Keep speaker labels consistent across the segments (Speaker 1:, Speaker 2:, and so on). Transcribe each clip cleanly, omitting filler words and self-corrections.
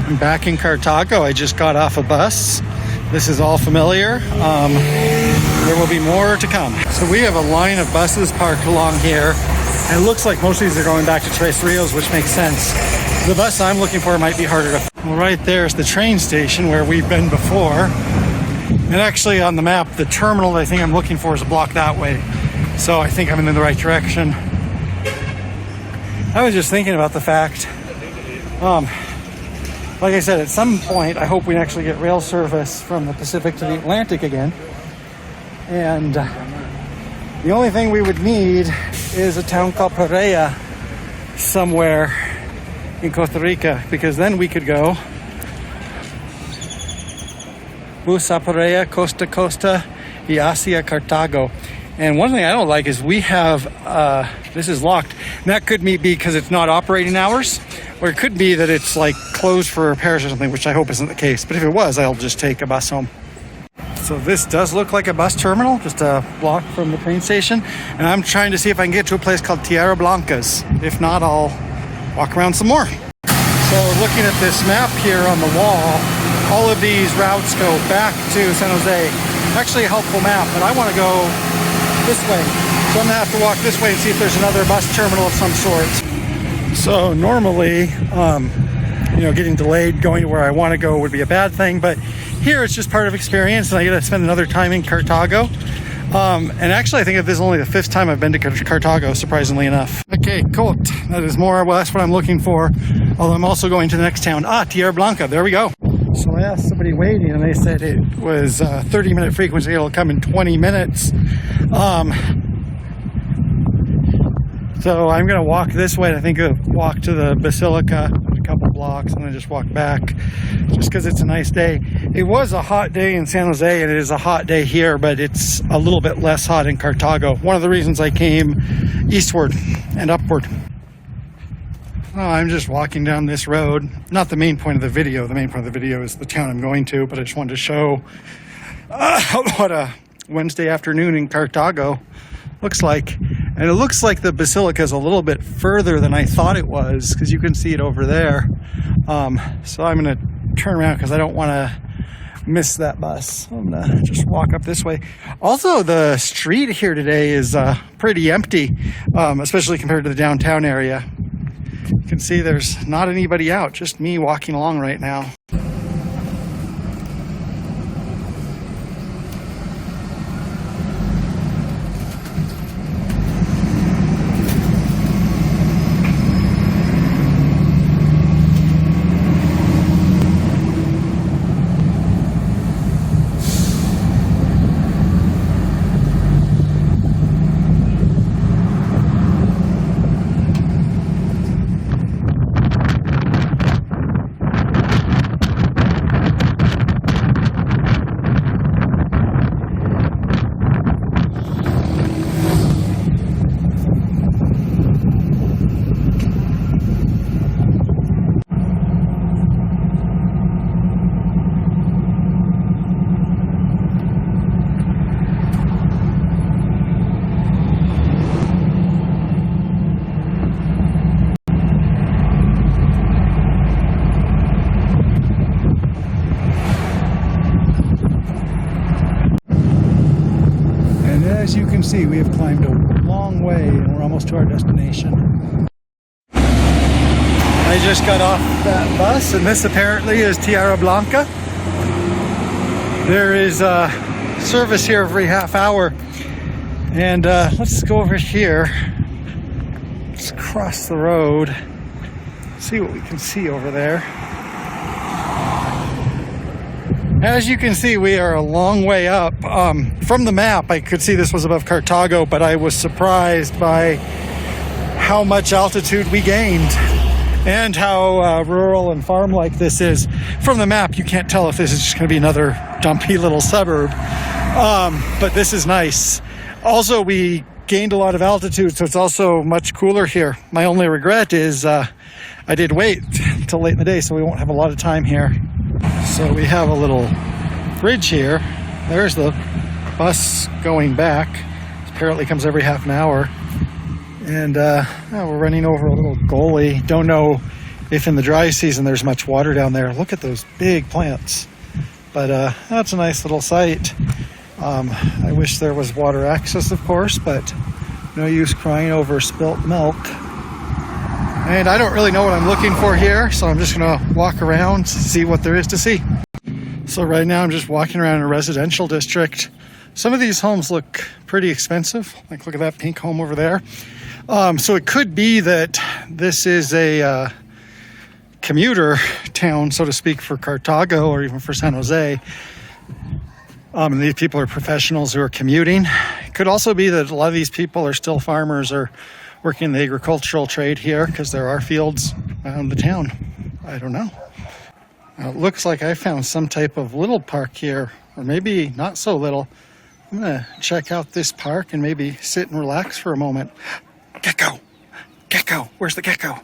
Speaker 1: I'm back in Cartago. I just got off a bus. This is all familiar. There will be more to come. So we have a line of buses parked along here. And it looks like most of these are going back to Tres Rios, which makes sense. The bus I'm looking for might be harder to find. Well, right there is the train station where we've been before. And actually on the map, the terminal I think I'm looking for is a block that way. So I think I'm in the right direction. I was just thinking about the fact, like I said, at some point, I hope we actually get rail service from the Pacific to the Atlantic again. And the only thing we would need is a town called Pereira somewhere in Costa Rica, because then we could go Busa Pereira, Costa, y hacia Cartago. And one thing I don't like is we have, this is locked. And that could be because it's not operating hours, or it could be that it's like closed for repairs or something, which I hope isn't the case. But if it was, I'll just take a bus home. So this does look like a bus terminal, just a block from the train station. And I'm trying to see if I can get to a place called Tierra Blancas. If not, I'll walk around some more. So looking at this map here on the wall, all of these routes go back to San Jose. Actually a helpful map, but I want to go this way. So I'm gonna have to walk this way and see if there's another bus terminal of some sort. So normally, getting delayed going to where I want to go would be a bad thing, but here it's just part of experience, and I get to spend another time in Cartago. And actually, I think this is only the 5th time I've been to Cartago, surprisingly enough. Okay, cool. That is more or less what I'm looking for. Although I'm also going to the next town. Tierra Blanca. There we go. So I asked somebody waiting, and they said it was a 30-minute frequency. It'll come in 20 minutes. So I'm going to walk this way. I think I'll walk to the Basilica a couple blocks and then just walk back, just because it's a nice day. It was a hot day in San Jose, and it is a hot day here, but it's a little bit less hot in Cartago. One of the reasons I came eastward and upward. Oh, I'm just walking down this road. Not the main point of the video. The main point of the video is the town I'm going to, but I just wanted to show what a Wednesday afternoon in Cartago looks like. And it looks like the Basilica is a little bit further than I thought it was, because you can see it over there. So I'm going to turn around because I don't want to miss that bus. I'm going to just walk up this way. Also, the street here today is pretty empty, especially compared to the downtown area. You can see there's not anybody out, just me walking along right now. As you can see, we have climbed a long way and we're almost to our destination. I just got off that bus, and this apparently is Tierra Blanca. There is service here every half hour. And let's go over here. Let's cross the road. See what we can see over there. As you can see, we are a long way up. From the map, I could see this was above Cartago, but I was surprised by how much altitude we gained and how rural and farm-like this is. From the map, you can't tell if this is just going to be another dumpy little suburb, but this is nice. Also, we gained a lot of altitude, so it's also much cooler here. My only regret is I did wait till late in the day, so we won't have a lot of time here. So we have a little bridge here. There's the bus going back. Apparently comes every half an hour. And we're running over a little gully. Don't know if in the dry season there's much water down there. Look at those big plants. But that's a nice little site. I wish there was water access, of course, but no use crying over spilt milk. And I don't really know what I'm looking for here, so I'm just going to walk around, see what there is to see. So right now I'm just walking around a residential district. Some of these homes look pretty expensive. Like, look at that pink home over there. So it could be that this is a commuter town, so to speak, for Cartago or even for San Jose. And these people are professionals who are commuting. It could also be that a lot of these people are still farmers or working in the agricultural trade here, because there are fields around the town. I don't know. Now, it looks like I found some type of little park here, or maybe not so little. I'm going to check out this park and maybe sit and relax for a moment. Gecko! Gecko! Where's the gecko?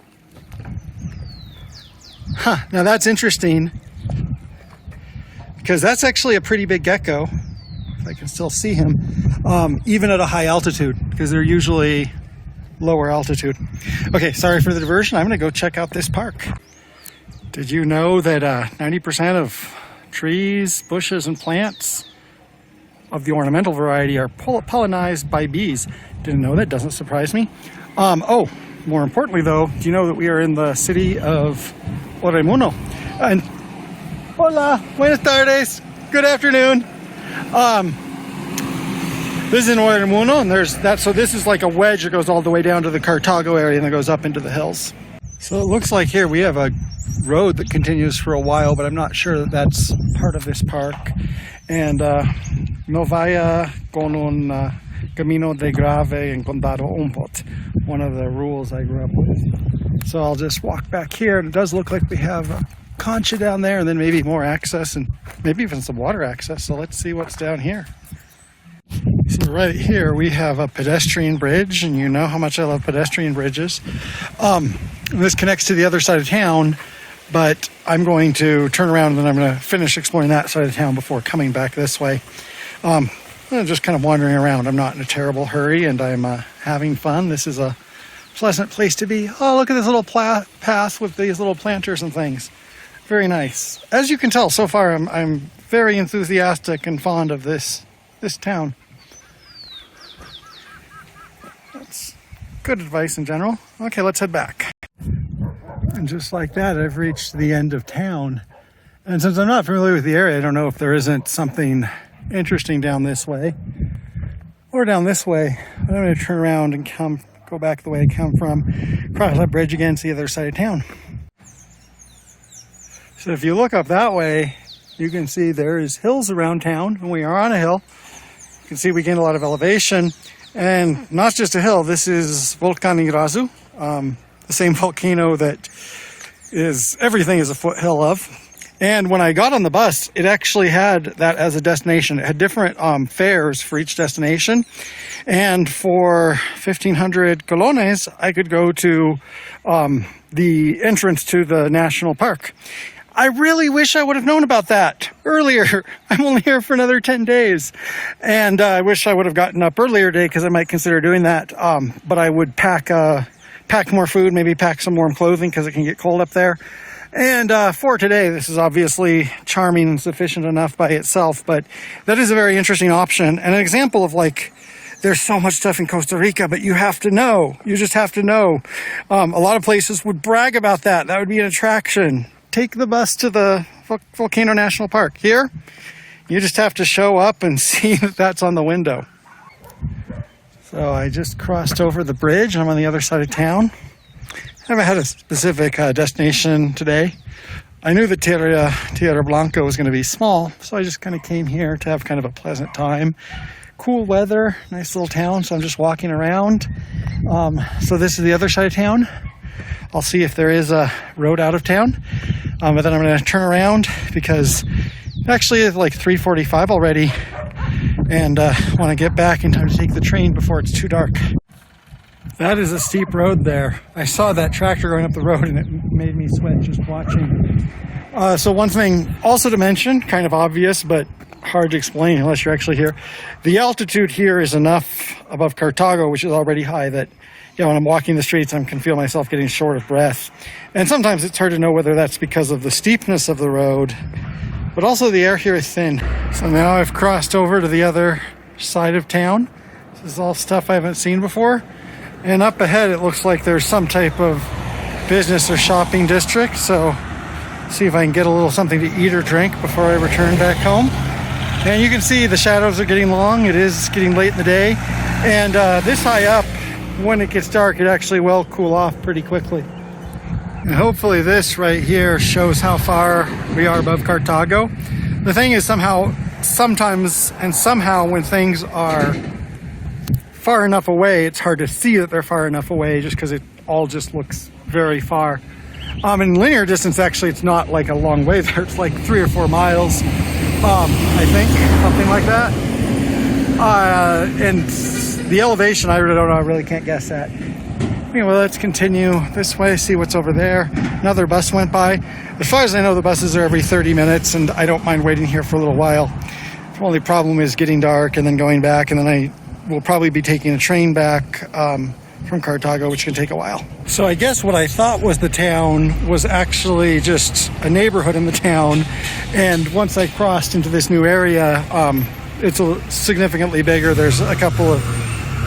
Speaker 1: Huh, now that's interesting, because that's actually a pretty big gecko, if I can still see him, even at a high altitude, because they're usually lower altitude. Okay, sorry for the diversion. I'm going to go check out this park. Did you know that 90% of trees, bushes, and plants of the ornamental variety are pollinized by bees? Didn't know that. Doesn't surprise me. Oh, more importantly though, do you know that we are in the city of Oremuno? And hola, buenas tardes, good afternoon. This is in Oremuno, and there's that. So this is like a wedge that goes all the way down to the Cartago area and then goes up into the hills. So it looks like here we have a road that continues for a while, but I'm not sure that that's part of this park. And no vaya con un camino de grave en condado Humboldt, one of the rules I grew up with. So I'll just walk back here, and it does look like we have a concha down there, and then maybe more access, and maybe even some water access. So let's see what's down here. So right here we have a pedestrian bridge, and you know how much I love pedestrian bridges. This connects to the other side of town, but I'm going to turn around and then I'm going to finish exploring that side of town before coming back this way. I'm just kind of wandering around. I'm not in a terrible hurry, and I'm having fun. This is a pleasant place to be. Oh, look at this little path with these little planters and things. Very nice. As you can tell, so far I'm very enthusiastic and fond of this town. That's good advice in general. Okay, let's head back. And just like that, I've reached the end of town. And since I'm not familiar with the area, I don't know if there isn't something interesting down this way or down this way. I'm going to turn around and go back the way I come from, cross that bridge again, see the other side of town. So if you look up that way, you can see there is hills around town, and we are on a hill. You can see we gained a lot of elevation, and not just a hill. This is Volcano Irazu, the same volcano that everything is a foothill of. And when I got on the bus, it actually had that as a destination. It had different fares for each destination. And for 1,500 colones, I could go to the entrance to the national park. I really wish I would have known about that earlier. I'm only here for another 10 days. And I wish I would have gotten up earlier today, because I might consider doing that. But I would pack more food, maybe pack some warm clothing, because it can get cold up there. And for today, this is obviously charming and sufficient enough by itself, but that is a very interesting option. And an example of, like, there's so much stuff in Costa Rica, but you have to know. You just have to know. A lot of places would brag about that. That would be an attraction. Take the bus to the Volcano National Park. Here, you just have to show up and see that that's on the window. So I just crossed over the bridge. I'm on the other side of town. I haven't had a specific destination today. I knew that Tierra Blanca was going to be small, so I just kind of came here to have kind of a pleasant time. Cool weather, nice little town, so I'm just walking around. So this is the other side of town. I'll see if there is a road out of town, but then I'm going to turn around, because actually it's like 3:45 already, and want to get back in time to take the train before it's too dark. That is a steep road there. I saw that tractor going up the road, and it made me sweat just watching. So one thing also to mention, kind of obvious, but hard to explain unless you're actually here. The altitude here is enough above Cartago, which is already high, that you know, when I'm walking the streets, I can feel myself getting short of breath. And sometimes it's hard to know whether that's because of the steepness of the road, but also the air here is thin. So now I've crossed over to the other side of town. This is all stuff I haven't seen before. And up ahead, it looks like there's some type of business or shopping district. So see if I can get a little something to eat or drink before I return back home. And you can see the shadows are getting long. It is getting late in the day. And this high up, when it gets dark, it actually will cool off pretty quickly. And hopefully this right here shows how far we are above Cartago. The thing is sometimes when things are far enough away, it's hard to see that they're far enough away just because it all just looks very far. In linear distance, actually, it's not like a long way there. It's like 3 or 4 miles, I think, something like that. And the elevation, I really don't know. I really can't guess that. Anyway, let's continue this way, see what's over there. Another bus went by. As far as I know, the buses are every 30 minutes, and I don't mind waiting here for a little while. The only problem is getting dark and then going back, and then I will probably be taking a train back from Cartago, which can take a while. So I guess what I thought was the town was actually just a neighborhood in the town, and once I crossed into this new area, it's significantly bigger. There's a couple of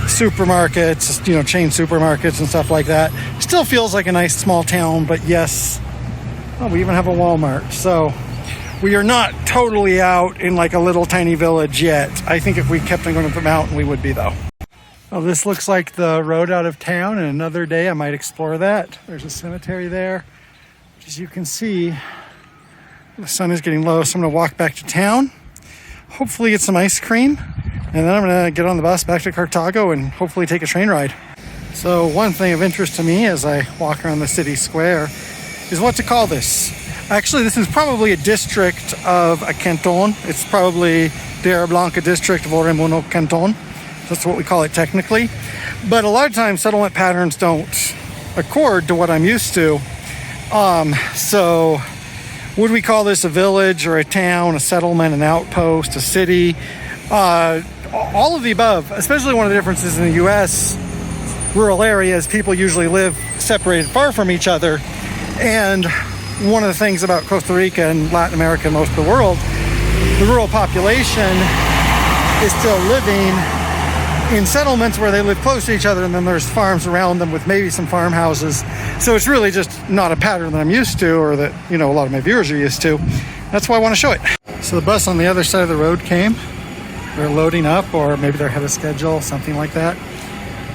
Speaker 1: supermarkets, you know, chain supermarkets and stuff like that. Still feels like a nice small town, but yes, we even have a Walmart. So we are not totally out in like a little tiny village yet. I think if we kept on going up the mountain, we would be though. Well, this looks like the road out of town, and another day I might explore that. There's a cemetery there. As you can see, the sun is getting low, so I'm going to walk back to town, hopefully get some ice cream, and then I'm going to get on the bus back to Cartago and hopefully take a train ride. So one thing of interest to me as I walk around the city square is what to call this. Actually, this is probably a district of a canton. It's probably Tierra Blanca district of Oremono canton. That's what we call it technically. But a lot of times settlement patterns don't accord to what I'm used to. So would we call this a village or a town, a settlement, an outpost, a city? All of the above, especially one of the differences in the U.S. rural areas, people usually live separated far from each other. And one of the things about Costa Rica and Latin America and most of the world, the rural population is still living in settlements where they live close to each other, and then there's farms around them with maybe some farmhouses. So it's really just not a pattern that I'm used to, or that, you know, a lot of my viewers are used to. That's why I want to show it. So the bus on the other side of the road came. They're loading up, or maybe they're ahead of schedule, something like that.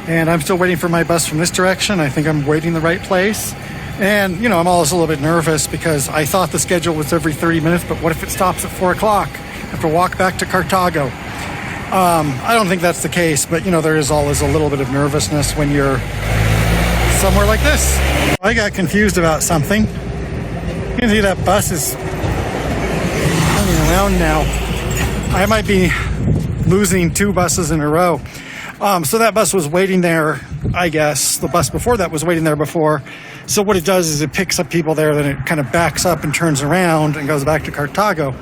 Speaker 1: And I'm still waiting for my bus from this direction. I think I'm waiting the right place. And, you know, I'm always a little bit nervous because I thought the schedule was every 30 minutes, but what if it stops at 4 o'clock? I have to walk back to Cartago. I don't think that's the case, but, you know, there is always a little bit of nervousness when you're somewhere like this. I got confused about something. You can see that bus is turning around now. I might be losing 2 buses in a row. So that bus was waiting there, I guess. The bus before that was waiting there before. So what it does is it picks up people there, then it kind of backs up and turns around and goes back to Cartago.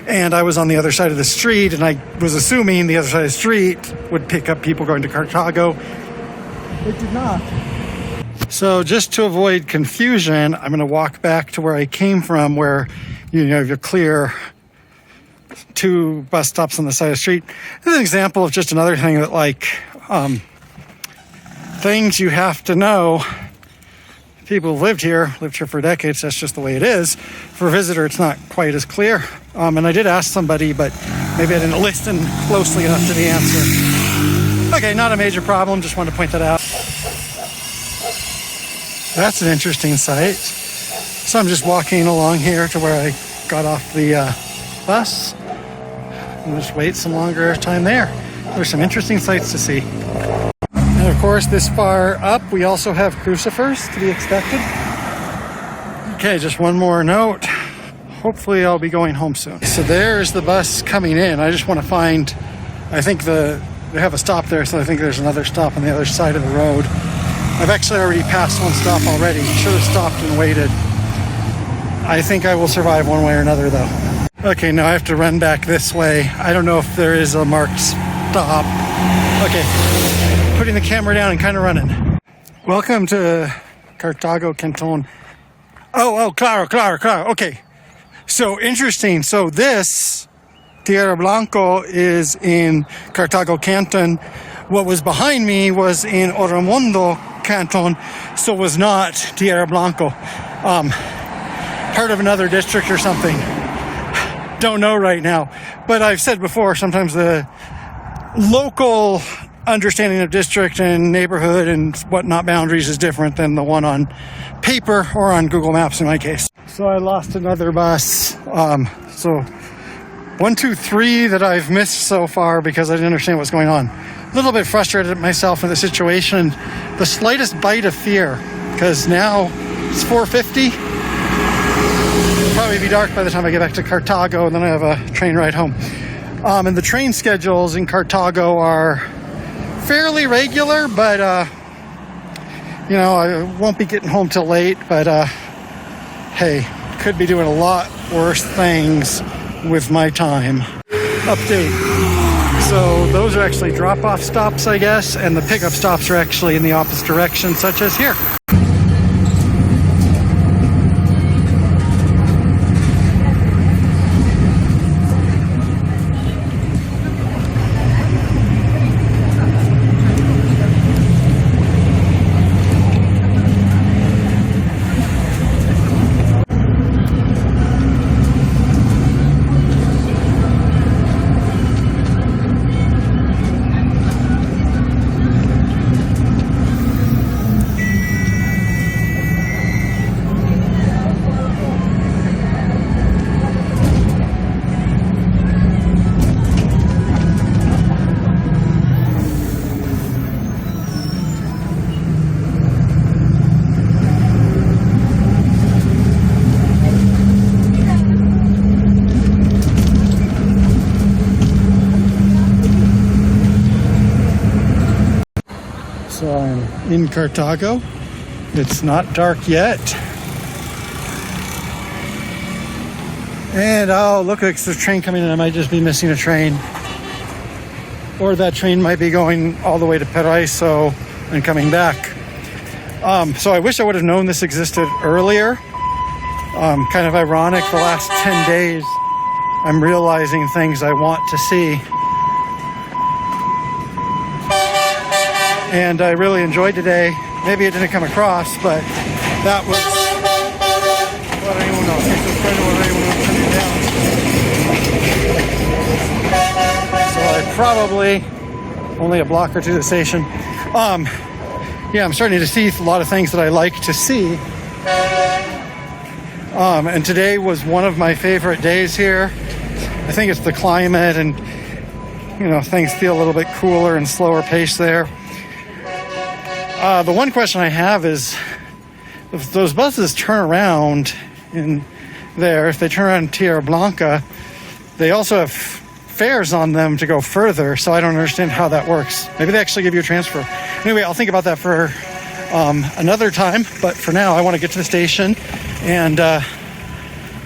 Speaker 1: And I was on the other side of the street, and I was assuming the other side of the street would pick up people going to Cartago. It did not. So just to avoid confusion, I'm going to walk back to where I came from, where, you know, you're clear 2 bus stops on the side of the street. This is an example of just another thing that, like, things you have to know. People who've lived here for decades, that's just the way it is. For a visitor, it's not quite as clear. And I did ask somebody, but maybe I didn't listen closely enough to the answer. Okay, not a major problem, just wanted to point that out. That's an interesting sight. So I'm just walking along here to where I got off the bus. And just wait some longer time there. There's some interesting sights to see. And of course, this far up, we also have crucifers to be expected. Okay, just one more note. Hopefully I'll be going home soon. So there's the bus coming in. I just want to find, I think they have a stop there, so I think there's another stop on the other side of the road. I've actually already passed one stop already. Should have stopped and waited. I think I will survive one way or another though. Okay, now I have to run back this way. I don't know if there is a marked stop. Okay, putting the camera down and kind of running. Welcome to Cartago Canton. Oh, claro. Okay. So interesting. So this Tierra Blanca is in Cartago Canton. What was behind me was in Oromundo Canton, so it was not Tierra Blanca. Part of another district or something. Don't know right now. But I've said before, sometimes the local understanding of district and neighborhood and whatnot boundaries is different than the one on paper or on Google Maps in my case. So I lost another bus. So 1, 2, 3 that I've missed so far because I didn't understand what's going on. A little bit frustrated at myself in the situation. The slightest bite of fear, because now it's 4:50. It'll probably be dark by the time I get back to Cartago, and then I have a train ride home. And the train schedules in Cartago are fairly regular, but I won't be getting home till late, but hey, could be doing a lot worse things with my time. Update. So those are actually drop-off stops, I guess, and the pickup stops are actually in the opposite direction, such as here. So I'm in Cartago. It's not dark yet. And oh, look, there's a train coming in. I might just be missing a train. Or that train might be going all the way to Paraiso and coming back. So I wish I would have known this existed earlier. Kind of ironic, the last 10 days I'm realizing things I want to see. And I really enjoyed today. Maybe it didn't come across, but that was what I know. So I probably only a block or two to the station. I'm starting to see a lot of things that I like to see. And today was one of my favorite days here. I think it's the climate and things feel a little bit cooler and slower pace there. The one question I have is, if those buses turn around in there, if they turn around in Tierra Blanca, they also have fares on them to go further, so I don't understand how that works. Maybe they actually give you a transfer. Anyway, I'll think about that for another time, but for now I want to get to the station, and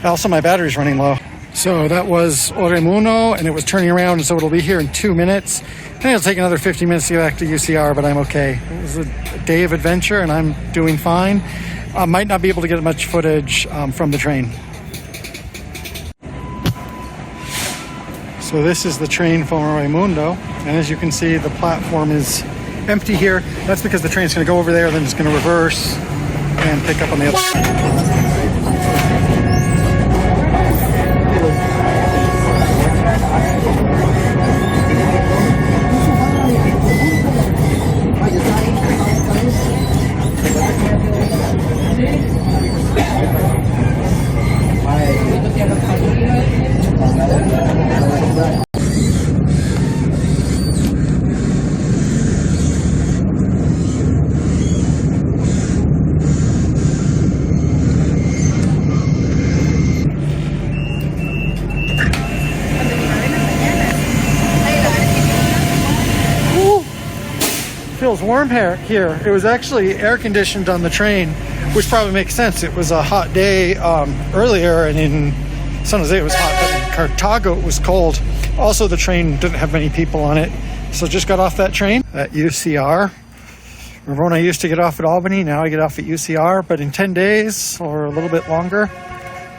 Speaker 1: also my battery's running low. So that was Oromundo, and it was turning around, and so it'll be here in 2 minutes. I think it'll take another 50 minutes to get back to UCR, but I'm okay. It was a day of adventure, and I'm doing fine. I might not be able to get much footage from the train. So this is the train from Oromundo, and as you can see, the platform is empty here. That's because the train's going to go over there, then it's going to reverse and pick up on the other side. Feels warm here. It was actually air conditioned on the train, which probably makes sense. It was a hot day earlier, and in San Jose it was hot, but in Cartago it was cold. Also, the train didn't have many people on it, so just got off that train at UCR Remember when I used to get off at Albany? Now I get off at UCR, but in 10 days or a little bit longer,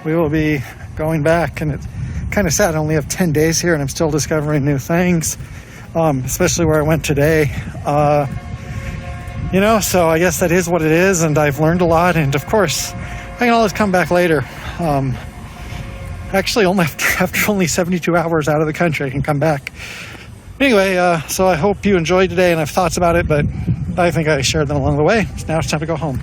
Speaker 1: we will be going back. And it's kind of sad I only have 10 days here and I'm still discovering new things, especially where I went today. So I guess that is what it is, and I've learned a lot, and of course, I can always come back later. Actually, only after only 72 hours out of the country, I can come back. Anyway, so I hope you enjoyed today, and I have thoughts about it, but I think I shared them along the way. Now it's time to go home.